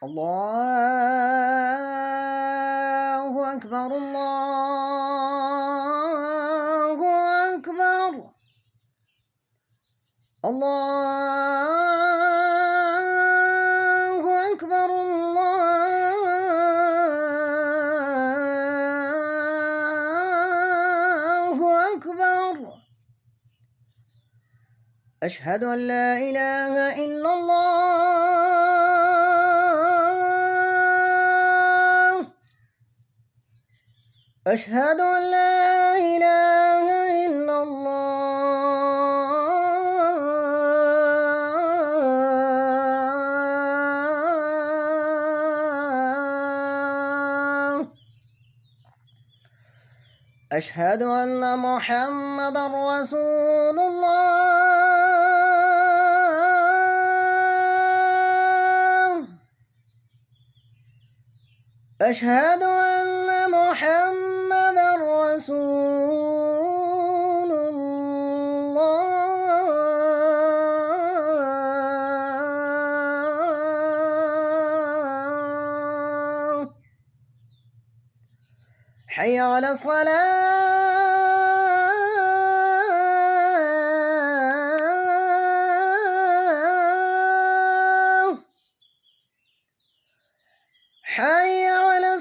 الله أكبر الله أكبر الله أكبر الله أكبر أشهد أن لا إله إلا الله أشهد أن لا إله إلا الله أشهد أن محمدًا رسول الله أشهد أن محمدًا رسول الله حي على الصلاة حي على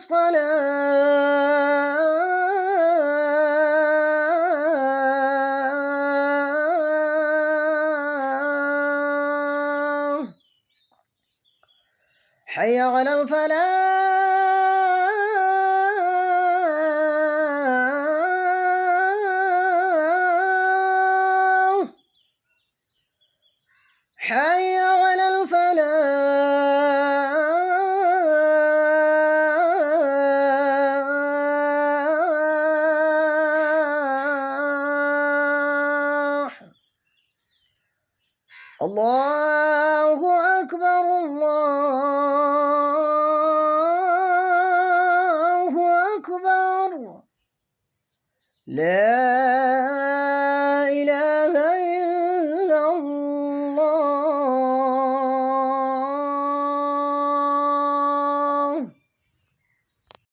الصلاة حي على الفلاح حي على الفلاح الله أكبر الله أكبر لا